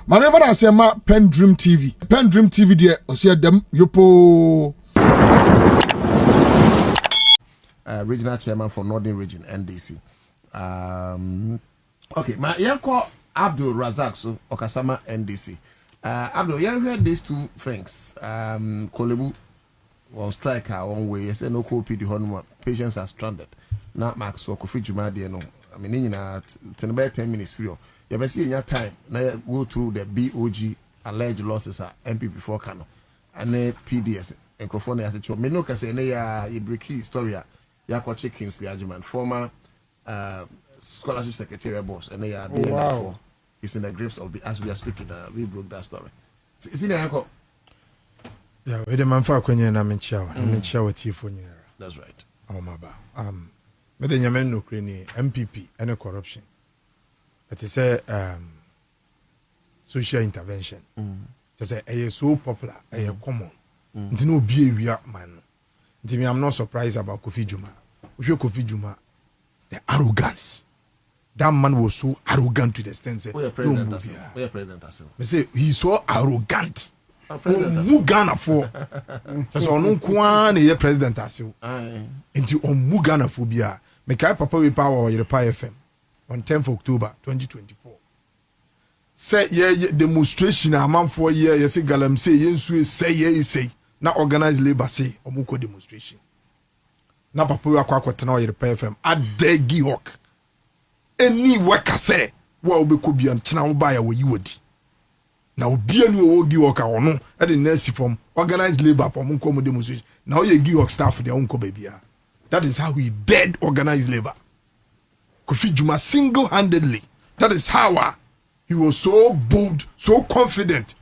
My never I say ma PENDREAM TV. PENDREAM TV there. I see them yopo. Regional chairman for Northern Region NDC. Okay, my yanko Abdul Razak so Okasama NDC. Abdul, you heard these two things. Kolebu on strike one way. You say no copy the honor. Patients are stranded. Not Max so Kofi Jumadi no. I mean, about 10 minutes period. You ever see in your time now go through the BOG alleged losses at NPP for Kano and then PDS and Crofone as a choice. Me no can say na ya breaky story. Ya kwache Kingsley Ajiman, former scholarship secretary boss, and they are being for. He's in the grips of as we are speaking. We broke that story. Is it uncle? Yeah, we the man for kwenye na menchawa. Menchawa tifo nyera. That's right. Oh my ba. Me the nyamen no kreni NPP and corruption. It is a social intervention. Just say a so popular, a common. Nti no be a man. Nti I'm not surprised about Kofi Juma. Kofi Juma, the arrogance. That man was so arrogant to the extent that we are president. They say he's so arrogant. Mu Ghana for just on kwan e president asew. Nti on mu Ghana for bia. Me kai papa we power your FM on 10th October 2024. Say ye demonstration amount for year you say galam say yensu say na organized labor say omuko demonstration. Na papa we akwa na your FM adegi hawk. Any worker say wa obeko bia nchina wo ba ya wo yiwodi. Na obia ni wo gi hawk ono e the nurse from organized labor for omuko demonstration. Na ye gi hawk staff there onko babia. That is how he dead organized labor. Kofi Juma single-handedly. That is how he was so bold, so confident.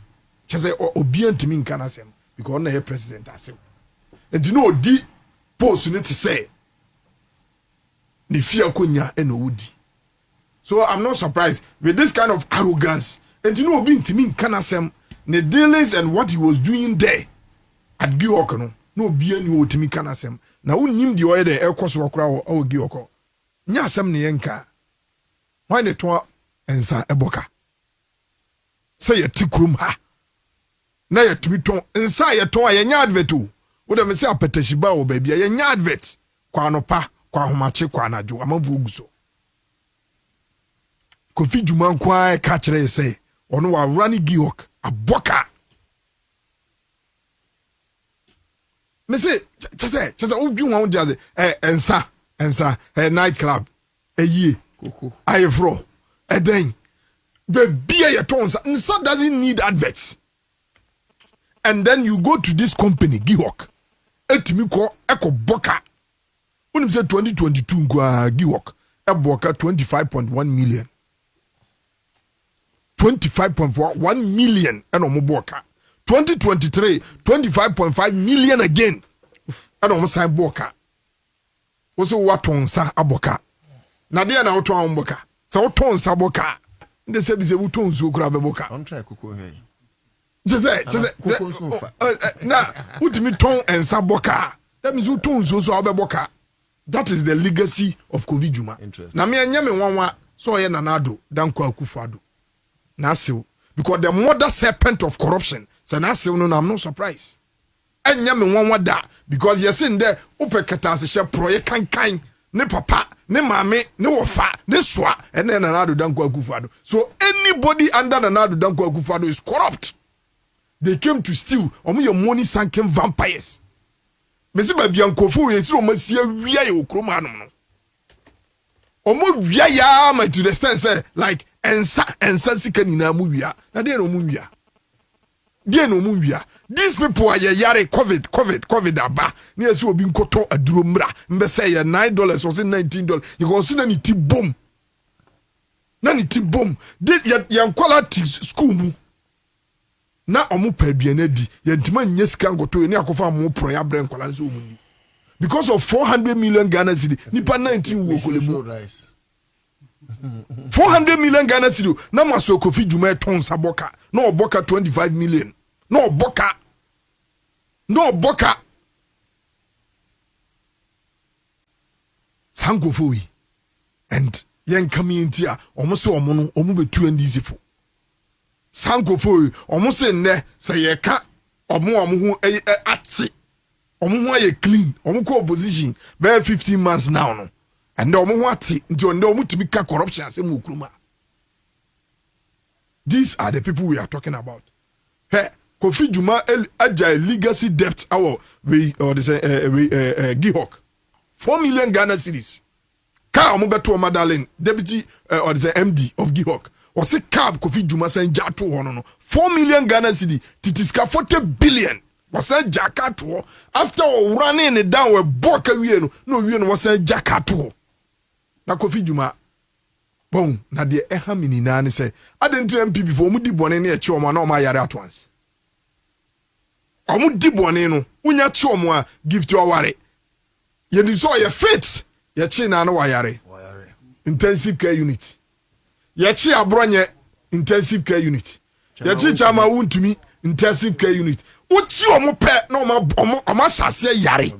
Just say obedient to me in Canasem because I'm not president. And you know, the post you need to say, ni fear kunya udi. So I'm not surprised with this kind of arrogance. And you know, being to me in Canasem, the dealings and what he was doing there at Giokano. No be any wo timi kana sem na wonnim de oye de ekoso okra wo gi okọ nya asem ne yenka wan de to ensa eboka say ye tikrum ha na ye timi ton ensa ye ton ye nya advert wo de me say apetashiba wo ba bia ye nya advert kwa anopa kwa homache kwa anajo amavu oguso Kofi Juma kwa ka kire say ono wa rani giok aboka. Me say, just obi wan dey ensa night club ye ayefro eden be bia your tons nsa doesn't need adverts. And then you go to this company Gihok etimi ko ekoboka unim say 2022 gwa Gihok eboka 25.1 million 25.1 million eno mo boka 2023, 25.5 million again. I don't say boka. Also, what on sa aboka? Nadia na auto amboka. So ton sa boka. They say be uton so grab boka. On try kuku here. Just na utimi ton and sa boka. That means uton so boka. That is the legacy of Kofi Juma. Na me anya me wanwa so ye nanado dan kwa akufado. Na sew because the mother serpent of corruption. So now no, I'm not surprised. And yami one da because you're saying there upekata se share project kan ne papa ne mame ne wofa ne swa and then another danko akufado. So anybody under another danko akufado is corrupt. They came to steal your money sanken vampires. Mesi ba biankofu we si o masia wia ye okroma no. Omo wia ya ma to the extent say like ensa sika ni na mu wia. Na dey no mu wia. Dia no mu wia. These people are yare COVID aba. Ni esi obi nkoto aduro mra. Mbe say ya $9 or say $19. You go see na ni ti boom. Na ni ti boom. This ya quality school mu. Na omu pa aduane di. Ya ntima nye sika ngoto ni akofa mo pro ya bre nkwala nso omundi. Because of 400 million Ghana cedi. Nipa 19 wo kolebu. 400 million Ghana cedi. Na maso Kofi Juma ton saboka. No boka 25 million. No boka. Sangofowi. And yen community a omo se omo no omo betu ndizifo. sankofo almost say ne say ye ka omo ati omo ho ye clean omo ko opposition be 15 months now no and omo ho ati nti onde omo timi ka corruption asem okruma. These are the people we are talking about. Hey, Kofi Juma agile legacy debt our we or this Gihok 4 million Ghana cedis. Ka omo beto Madalen deputy or the MD of Gihok. Or say cab Kofi Juma saying Jato no 4 million Ghana cedi titiska 40 billion. Was saying Jakato after running it down with Boka no was saying Jakato. Na Kofi Juma bon na de eha mini na ne say adenti NPP for mu di bone ne eche omo na omo yare at once. Omo di bone no unya che omo a give to aware. Ye ni so ye fit ye che na no wayare. Intensive care unit. Ye che abronye intensive care unit. Ye che chama wuntumi intensive care unit. Uchi omo pe na omo asase yare.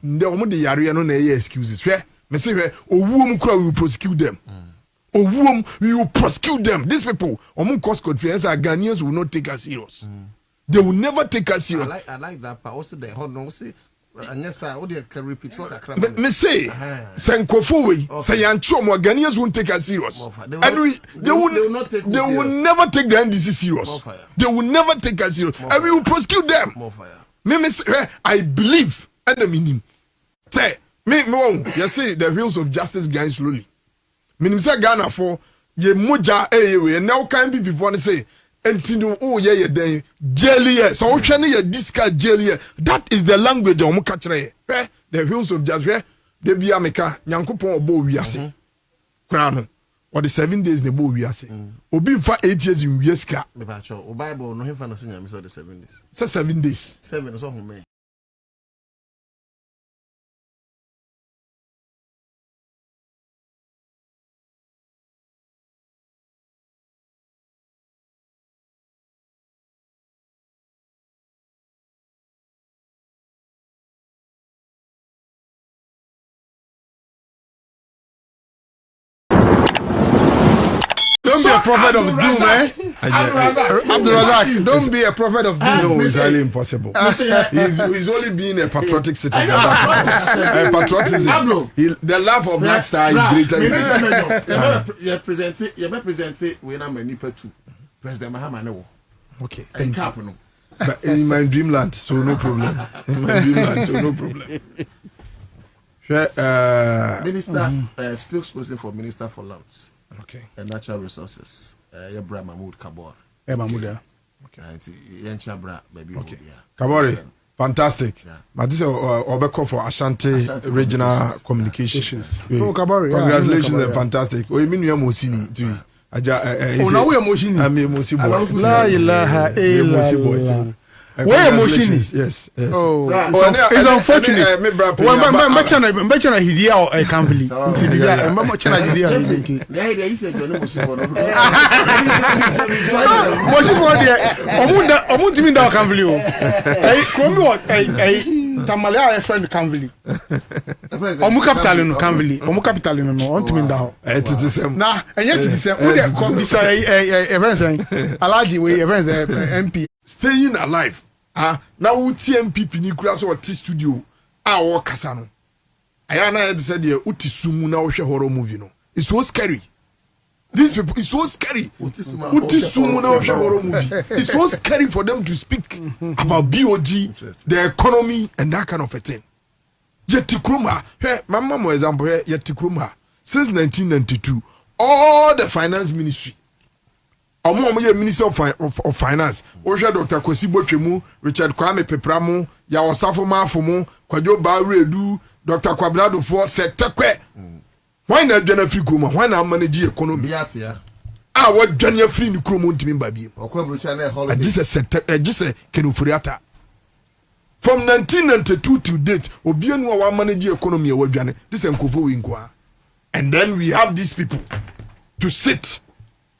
Nde omo de yare no na ye excuses. Hwe me say hwe owuom kura we prosecute them. We will prosecute them. These people, cost conference, Ghanaians will not take us serious. They will never take us serious. I like that part. Also, the hold on, say, and yes, I would repeat what I me say, Sankofu, say, and Chomo, Ghanaians won't take us serious. And they will never take the NDC serious. They will never take us serious. And we will prosecute them. Me say, I believe, and the meaning. Say, you see, the wheels of justice grind slowly. Minimsa Ghana for ye moja we now can be before say entino oh ye den jelly so hwene ye disca jelly that is the language o mo ka kire the wheels of judge de bia meka nyankopon obo wiase kra no or the 7 days ne bo wiase obi fa 8 years in wieska me ba cho o bible no hemfa no se nyame so the 7 days say 7 days 7 so ho me Don't be a prophet of doom, Abdul Razak, don't be a prophet of doom. No, it's highly impossible. He's only being a patriotic citizen. Patriotism. The love of Black Star is greater. You represent when I'm a nipper too. President Mahama. Okay. And Capital. But in my dreamland, so no problem. In my dreamland, so no problem. Minister, spokesperson for Minister for Lands. Okay. And natural resources. Yabra Mahmoud Kabor. Mahmoud. Okay. Yanchabra, baby. Okay. Kabore, fantastic. But this is Obeko for Ashanti Regional Communications. Oh, Kabore. Congratulations, and fantastic. Oh, you mean you are Mosini too? Now we are Mosini. I'm a Mosi boy. La ilaha illallah. Where Moshini? Yes. Oh, it's unfortunate. When Bachana Hidia or a company, Bachana Hidia. Omutimida company. Tamale a friend company. Omu capital no company. Omu capital no ontimida. Na, and yet it is Alaji we events MP. Staying alive. Now uti NPP ni kura so wati studio wo kasa no. Ayana had said ye uti sumu na wo hwe horror movie no. It's so scary. These people, it's so scary. Uti sumu na wo hwe horror movie. It's so scary for them to speak about BOG, the economy and that kind of a thing. Yetikruma, mama mo example Yetikruma since 1992 all the finance ministry Omo Minister of Finance. Osha Dr. Kwesi Botwemu, Richard Kwame Pepramu, ya Osafo Mafomo, Kwadwo Baredu, Dr. Kwabrado for Setekwe. Why not Jana Free Kuma? Why not manage economy? What Jana Free Nukrumu to me baby? Just a Kenufuriata. From 1992 to date, Obianu wa manage economy wa Jana. This is Nkofu Winkwa. And then we have these people to sit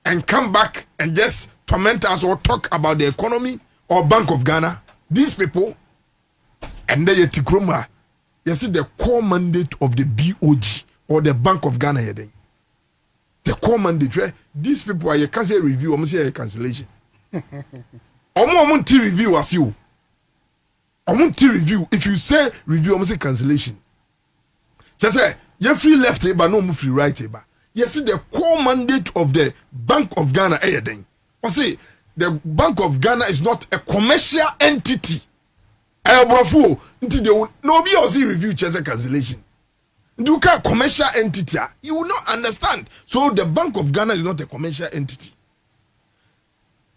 and come back and just torment us or talk about the economy or Bank of Ghana. These people, and then Yetikroma, you see the core mandate of the BOG or the Bank of Ghana. The the core mandate where these people are your cancel review almost say cancellation. Omo review as you. Omo review. If you say review almost say cancellation. Just say you free left but no free right but. You see the core mandate of the Bank of Ghana then. I say the Bank of Ghana is not a commercial entity. No be also review chese cancellation. You can commercial entity. You will not understand. So the Bank of Ghana is not a commercial entity.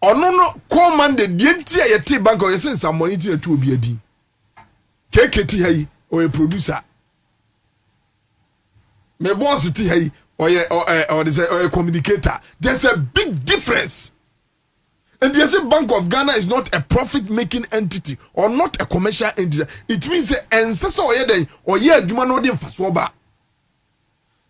Or no core mandate the entire bank or you send some money to be a D. KKT or a producer. My boss or a communicator. There's a big difference. And there's a Bank of Ghana is not a profit-making entity or not a commercial entity. It means the ancestor or juma no dem fasoba.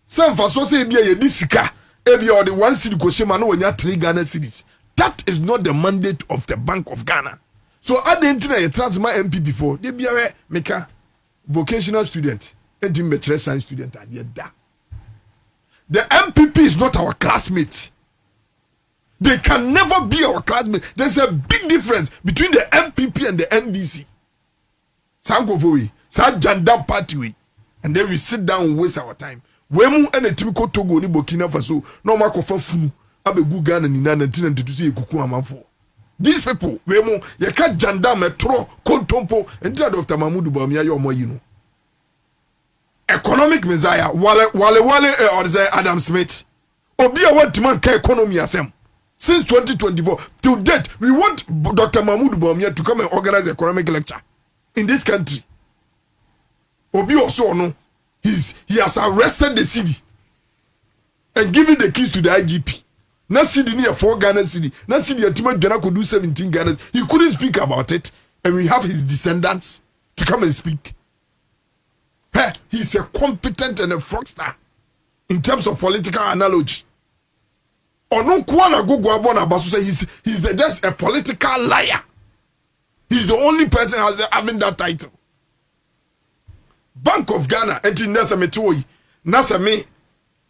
Some faso say be a disika, ebi or the 1 city ko shema no wanya 3 Ghana cedis. That is not the mandate of the Bank of Ghana. So at the internet you transfer NPP before they be a meka vocational student and bachelor science student at da. The NPP is not our classmate. They can never be our classmates. There's a big difference between the NPP and the NDC. Sankofowi, sa janda party we, and then we sit down and waste our time. Wemu ene timiko Togo ni Burkina Faso, no makofa funu, abe gu Ghana ni nana ntina ntutusi kuku amanfo. These people, wemu yeka janda metro kontompo, ntina Dr. Mahmoud Bawumia yo mo yinu. Economic messiah, wale or the Adam Smith. Obi a want man ka economy asem. Since 2024 to date, we want Dr. Mahmoud Bawumia to come and organize economic lecture in this country. Obi also no, he has arrested the city and given the keys to the IGP. Na city near 4 Ghana city. Na city ultimate Ghana could do 17 Ghana. He couldn't speak about it, and we have his descendants to come and speak. Hey, he's a competent and a fraudster in terms of political analogy. Ono kwana gogo abona basu say he's just a political liar. He's the only person having that title. Bank of Ghana enti nasa metoi nasa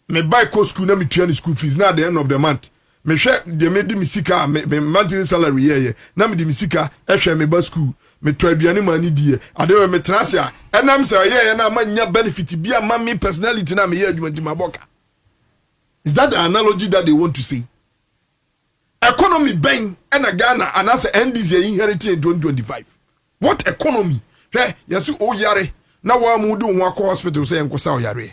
me buy co school na me tuan school fees na at the end of the month. Me hwe de me di misika me monthly salary ye na me di misika ehwe me ba school me to aduane mani die ade we me transia enam say ye na manya benefit bia ma me personality na me ye adwuma di maboka. Is that the analogy that they want to say? Economy bang and a Ghana and as NDC inherited in 2025. What economy? Yes, oh yare. Now wa mudu one hospital say enko sa yare.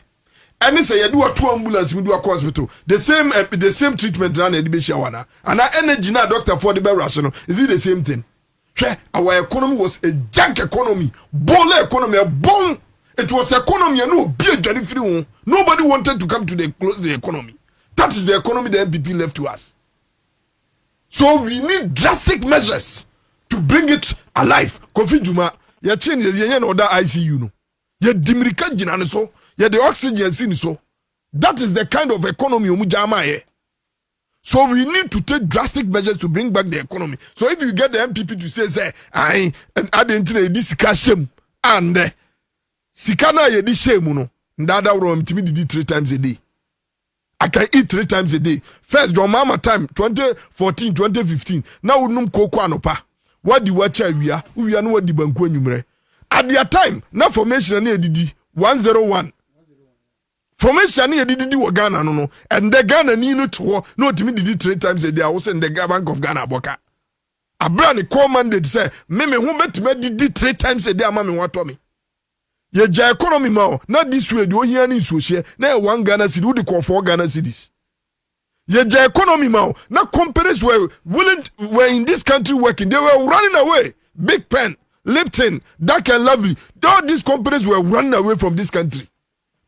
And say you do a 2 ambulance we do a hospital. The same treatment run at Bishawana. And our energy now doctor for the better rational. Is it the same thing? Our economy was a junk economy, bole economy, a bomb. It was economy and no beer free. Nobody wanted to come to the close the economy. That is the economy the NPP left to us. So we need drastic measures to bring it alive. Kofi Juma, ya change ye no da ICU no. Ye dimirika jina ne so, ye the oxygen sin so. That is the kind of economy omujama ye. So we need to take drastic measures to bring back the economy. So if you get the NPP to say I identify this cashem and sikana ye di shame no. Ndada wro mtimi didi 3 times a day. I can eat 3 times a day. First, your mama time, 2014, 2015. Now we num koko anopa. What the watcher we are no what the banku numere. At their time, now formation near Didi 101. Formation near Didi wa Ghana no. And the Ghana need no to me did 3 times a day. I was in the Bank of Ghana boka. A brand call mandate say, me who bet me did 3 times a day, mammy what to me. Ye ja economy ma na this way do here ni so share na 1 Ghana cedi wo de call 4 Ghana cedis. Ye ja economy ma na companies were in this country working, they were running away. Big Pen, Lipton, Dark and Lovely, all these companies were running away from this country.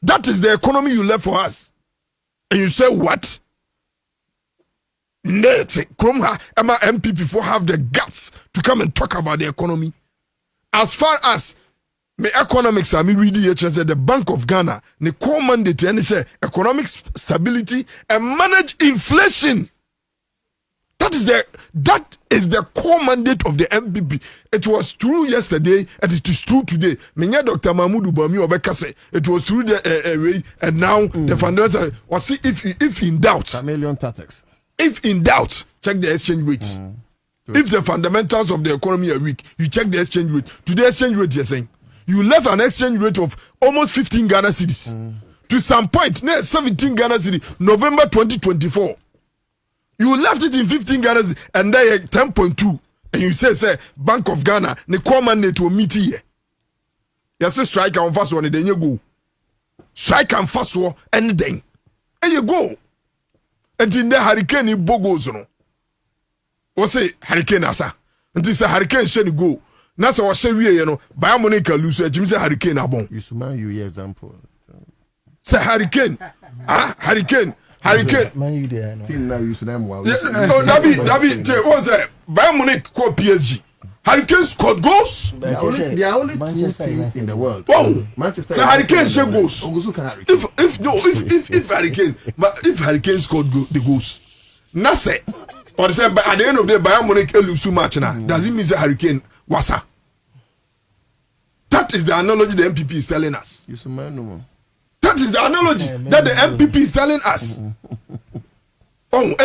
That is the economy you left for us. And you say what? Net Kromha Emma MPP for have the guts to come and talk about the economy. As far as me economics are me reading here the Bank of Ghana ne core mandate and say economic stability and manage inflation. That is the core mandate of the NPP. It was true yesterday and it is true today. Menya Dr. Mahmoud Bami Obekase. It was true the and now the fundamental was see if in doubt. Chameleon tactics. If in doubt, check the exchange rate. If the fundamentals of the economy are weak, you check the exchange rate. Today exchange rate you're saying you left an exchange rate of almost 15 Ghana cedis. To some point, now 17 Ghana cedis, November 2024. You left it in 15 Ghana and then 10.2. And you say, Bank of Ghana, the core mandate will meet here. You say strike and fast one, then you go. Strike and fast one, and then you go. And in the hurricane, you bogos. What say hurricane asa? And this hurricane shall go. That's what I say, you know, by Monica lose, Jimmy say hurricane abon. You summon you example. Say hurricane. Hurricane. Man, you there. Team now you should them wow. David, what's that? Bayern Munich called PSG. Hurricane scored goals. There are only two teams in the world. Oh, Manchester. So Hurricane share goals. If Hurricane scored the goals, Nase or say at the end of the day Bayern Munich lose match now. Does it mean the Hurricane wasa? That is the analogy the NPP is telling us. You some man no more. That is the analogy that the NPP is telling us. And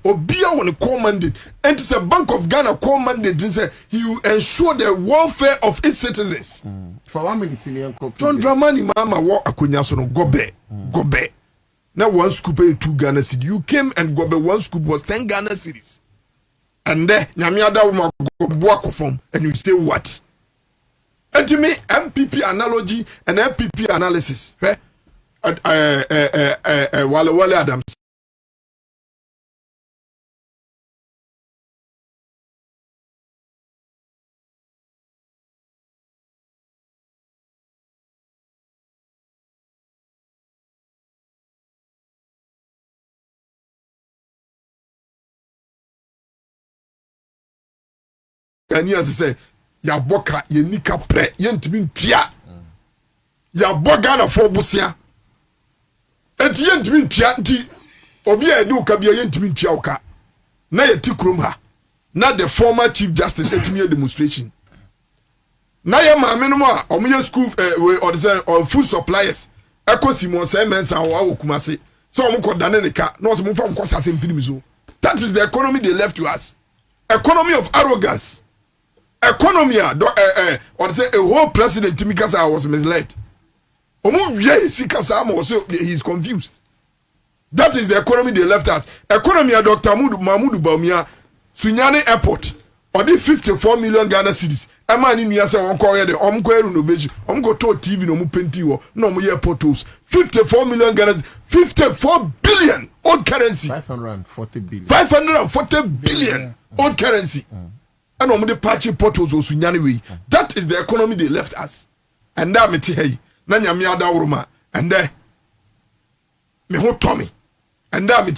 Obia on a core mandate, and it's a Bank of Ghana core mandate. He will ensure the welfare of its citizens. For 1 minute, John Dramani Mama walk Akunyasono Gobe. Now 1 scoop 2 Ghana cedis. You came and Gobe 1 scoop was 10 Ghana cedis. And then Nyamiada Uma Gobuako form, and you say what? And to me, MPP analogy and MPP analysis. Wale Adams. And he has said, Yaboka, Yenika pre, Yentibin Tia. Yabogana for Busia. And Yentibin Tianti, Obia do Kabia Yentibin Tiauka. Na Yetikrumha. Not the former Chief Justice at me demonstration. Na Yama Menoma, or me school or food suppliers. Echo Simon Simons and Kumasi. So I'm called Daneka, not some from Cossas in Primizo. That is the economy they left to us. Economy of arrogance. Economy, or say a whole president to me because I was misled. He's confused. That is the economy they left us. Economy, Dr. Mahmoud Bawumia, Sunyani Airport, or the 54 million Ghana cedis. A man in Yasa on Korea, the Omko renovation, Omko to TV, no Mupenti, no more airports. 54 million Ghana, 54 billion old currency. 540 billion. 540 billion old currency. And on the patchy portals also that is the economy they left us. And that me hey, Nanya Miada Uruma, and there me ho Tommy. And that me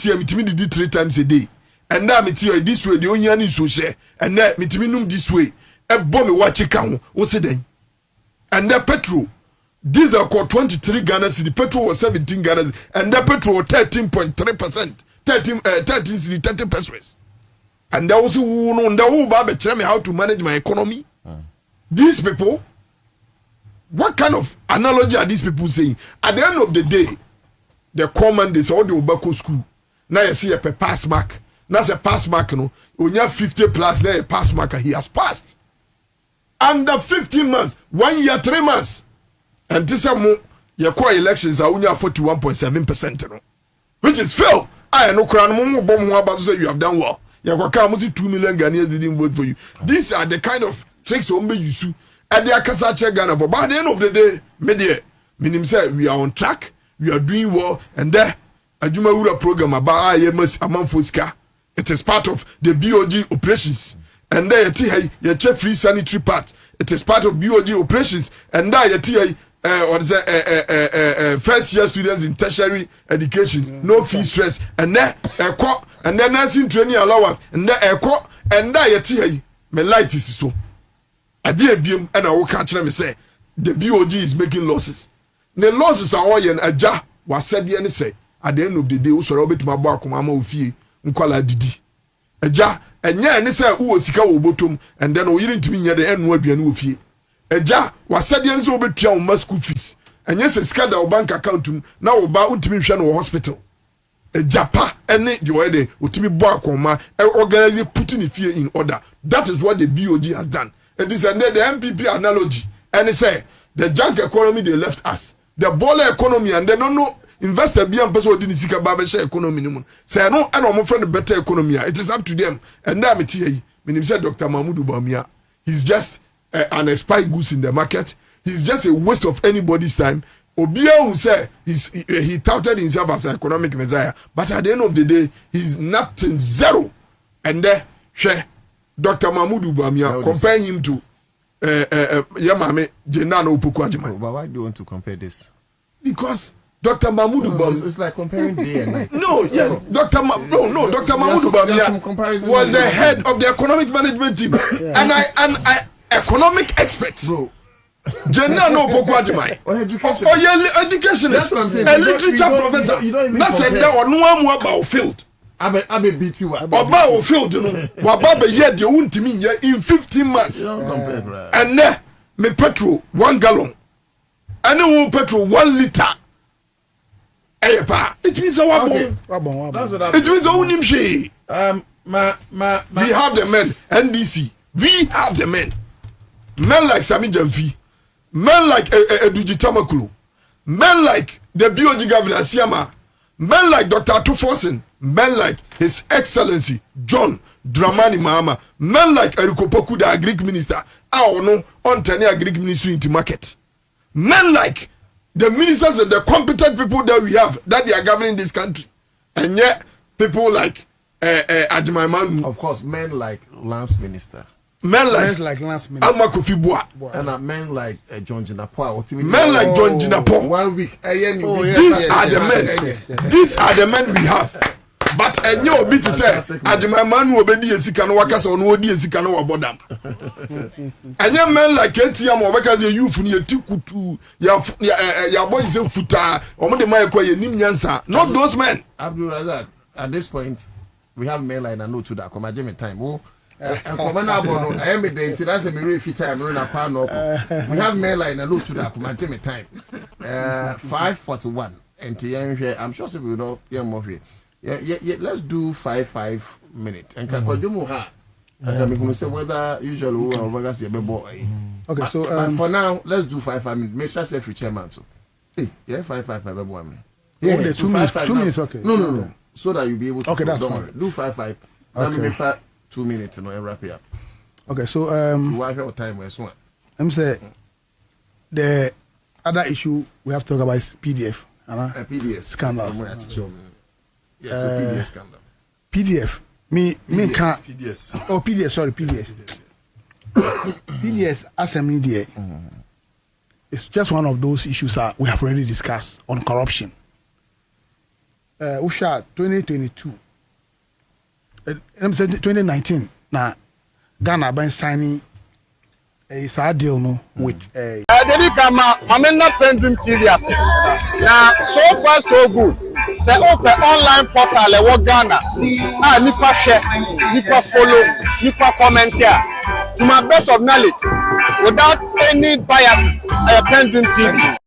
did 3 times a day. And that me this way, the onion is so share, and that me this way. A bomb watch account, what's it then? And that petrol, diesel called 23 Ghana city, petrol was 17 Ghana, and that petrol 13.3%, 30 pesos. And there was who know that tell me how to manage my economy. These people, what kind of analogy are these people saying? At the end of the day, the command is all the Obako school. Now you see a pass mark. That's a pass mark, you know. When you have 50 plus, there a pass marker. He has passed. Under 15 months, 1 year, 3 months. And this is your core elections are only 41.7%, you know, which is fail. I know you have done well. You have 2 million Ghanaians didn't vote for you. These are the kind of tricks only you do. And they are Kasache Ghana for. But at the end of the day, media, meaning say we are on track, we are doing well, and there a Jumawura program about IMS Amanfoska. It is part of the BOG operations. And there you check free sanitary part. It is part of BOG operations. And there you first year students in tertiary education, no fee stress. And there and then nursing training allowance. And there you my light is so. I did beam and I will catch them and say the BOG is making losses. The losses are all in a jar was said the say at the end of the day, also Robert Mabak Mama Ufi. Nkwala didi eja enya ene say wo sika wo botom and then o yiri ntimi nya de enu aduane wo fie eja wasade ene say wo betua wo school fees enya se sika da wo bank account na wo ba untimi hwe no hospital ejapa ene de wo de utimi bo akoma organize putting the fear in order. That is what the BOG has done. It is and the NPP analogy and they say the junk economy they left us, the baller economy, and they don't know investor be and person didn't seek a barber share economy. Say no, I know my friend better economy. It is up to them. And damn it here, when he said Dr. Mahmoud Bamia, he's just an expired goose in the market. He's just a waste of anybody's time. Obia who say he touted himself as an economic messiah, but at the end of the day, he's nothing, zero. And there, Dr. Mahmoud Bamia, compare him to Yamame Jenano Pukwajima. But why do you want to compare this? Because Dr. Mahmoud Bamia, it's like comparing day and night. No, yes, Dr. Mahmoud Bamia was the head of the economic management team, and I economic expert. Bro. Jenano Pukwajima. Education. That's what I'm saying. A literature professor. You don't even compare. No about field. Abe BT wa. Oba o field no. Waba be ye de wuntimi ye in 15 months. And ne me petrol 1 gallon. And wo petrol 1 liter. Eyepa. It means wabon. It means onim hwe. We have the men NDC. We have the men. Men like Sami Jamfi. Men like Eduji Tamakulu. Men like the BOG Governor Siama. Men like Dr. Atufosin. Men like His Excellency John Dramani Mahama. Men like Eriko Poku, the Greek minister. No on Tania Greek ministry into market. Men like the ministers and the competent people that we have that they are governing this country. And yet people like Ajimai Manu. Of course, men like Lance Minister. Men like Lance Minister. Alma Kofi Boa. And men like John Jinapo. Men like John Jinapo. 1 week. These are the men. These are the men we have. But enyo obi to say Ajimai Manu obedi esika no waka so no odi esika no wabodam. Enye men like ATM obeka say youth ni etikutu ya boy say futa omo de mai kwa ye nim nyansa. Not those men. Abdul Razak, at this point we have men like no to that come ajeme time. Oh, and commander Abono I am the that's a very fit time na pa no. We have men like no to that come ajeme time. 5:41 and I'm sure we will hear more here. Yeah, let's do 5 minutes. And can you ha? And can we say whether usually or say boy. Okay, so for now, let's do 5 minutes. Make sure say free chairman so. Hey, yeah, 5 boy. Yeah, 2 minutes. 2 minutes, okay. No. So that you'll be able to. Okay, that's don't fine. worry. Do 5. Let me make 2 minutes and wrap it up. Okay, so to wipe out time we're so. I'm saying the other issue we have to talk about is PDF. PDF scandals. Yes, so PDF scandal. PDF. Me can't. PDS. Oh, PDS. Sorry, PDS. PDS assembly there. It's just one of those issues that we have already discussed on corruption. Usha 2022. 2019. Now, Ghana been signing a sad deal no with a. Denis kama mamena PENDREAM TV ase. Now, so far so good. Say open online portal e Ghana. Nipa share, nipa follow, nipa comment here. To my best of knowledge, without any biases, PENDREAM TV.